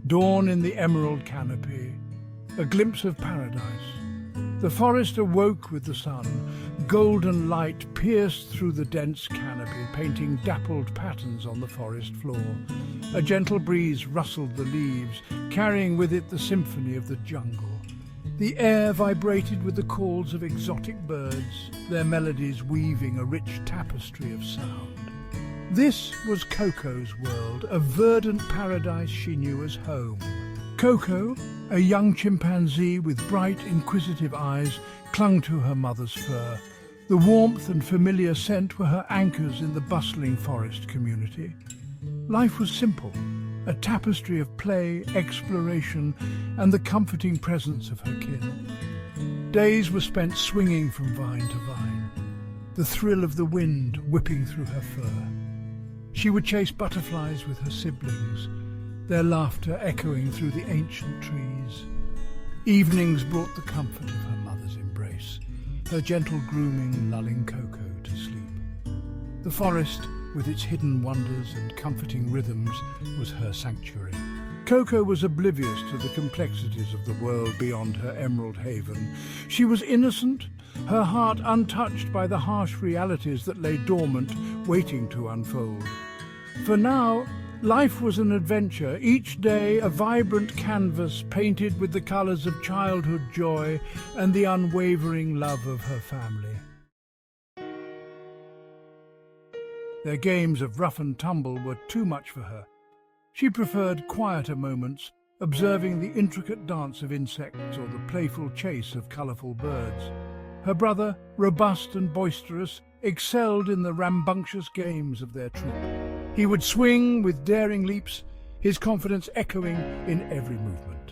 dawn in the emerald canopy, a glimpse of paradise. The forest awoke with the sun. Golden light pierced through the dense canopy, painting dappled patterns on the forest floor. A gentle breeze rustled the leaves, carrying with it the symphony of the jungle. The air vibrated with the calls of exotic birds, their melodies weaving a rich tapestry of sound. This was Coco's world, a verdant paradise she knew as home. Coco, a young chimpanzee with bright, inquisitive eyes, clung to her mother's fur. The warmth and familiar scent were her anchors in the bustling forest community. Life was simple, a tapestry of play, exploration, and the comforting presence of her kin. Days were spent swinging from vine to vine, the thrill of the wind whipping through her fur. She would chase butterflies with her siblings, their laughter echoing through the ancient trees. Evenings brought the comfort of her mother's embrace, her gentle grooming lulling Coco to sleep. The forest, with its hidden wonders and comforting rhythms, was her sanctuary. Coco was oblivious to the complexities of the world beyond her emerald haven. She was innocent, her heart untouched by the harsh realities that lay dormant, waiting to unfold. For now, life was an adventure, each day a vibrant canvas painted with the colors of childhood joy and the unwavering love of her family. Their games of rough and tumble were too much for her. She preferred quieter moments, observing the intricate dance of insects or the playful chase of colorful birds. Her brother, robust and boisterous, excelled in the rambunctious games of their troop. He would swing with daring leaps, his confidence echoing in every movement.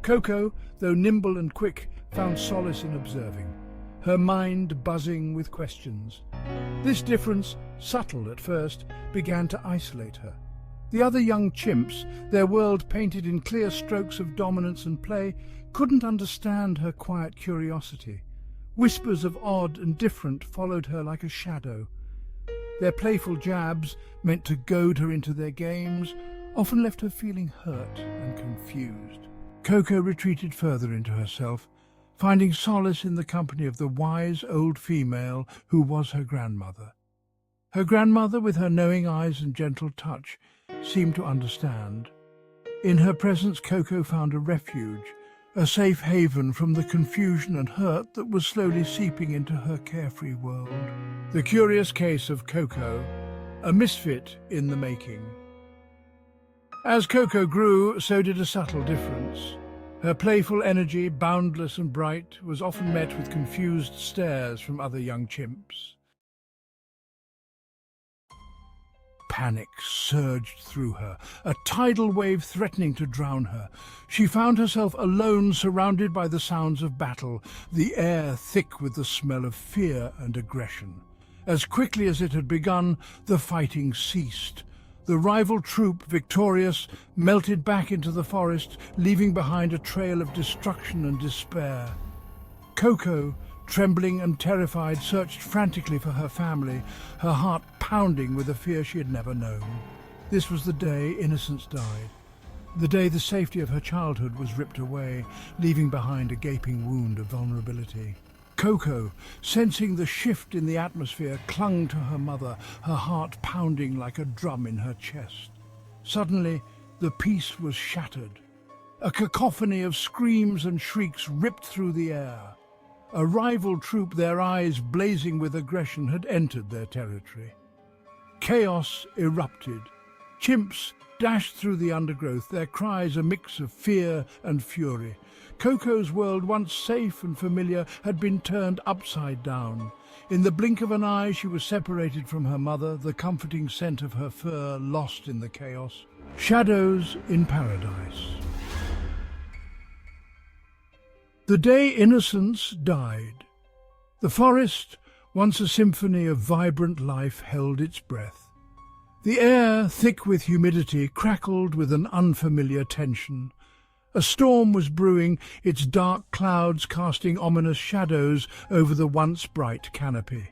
Coco, though nimble and quick, found solace in observing, her mind buzzing with questions. This difference, subtle at first, began to isolate her. The other young chimps, their world painted in clear strokes of dominance and play, couldn't understand her quiet curiosity. Whispers of odd and different followed her like a shadow. Their playful jabs, meant to goad her into their games, often left her feeling hurt and confused. Coco retreated further into herself, finding solace in the company of the wise old female who was her grandmother. Her grandmother, with her knowing eyes and gentle touch, seemed to understand. In her presence, Coco found a refuge, a safe haven from the confusion and hurt that was slowly seeping into her carefree world. The curious case of Coco, a misfit in the making. As Coco grew, so did a subtle difference. Her playful energy, boundless and bright, was often met with confused stares from other young chimps. Panic surged through her, a tidal wave threatening to drown her. She found herself alone, surrounded by the sounds of battle, the air thick with the smell of fear and aggression. As quickly as it had begun, the fighting ceased. The rival troop, victorious, melted back into the forest, leaving behind a trail of destruction and despair. Coco, trembling and terrified, searched frantically for her family, her heart pounding with a fear she had never known. This was the day innocence died, the day the safety of her childhood was ripped away, leaving behind a gaping wound of vulnerability. Coco, sensing the shift in the atmosphere, clung to her mother, her heart pounding like a drum in her chest. Suddenly, the peace was shattered. A cacophony of screams and shrieks ripped through the air. A rival troop, their eyes blazing with aggression, had entered their territory. Chaos erupted. Chimps dashed through the undergrowth, their cries a mix of fear and fury. Coco's world, once safe and familiar, had been turned upside down. In the blink of an eye, she was separated from her mother, the comforting scent of her fur lost in the chaos. Shadows in paradise. The day innocence died. The forest, once a symphony of vibrant life, held its breath. The air, thick with humidity, crackled with an unfamiliar tension. A storm was brewing, its dark clouds casting ominous shadows over the once bright canopy.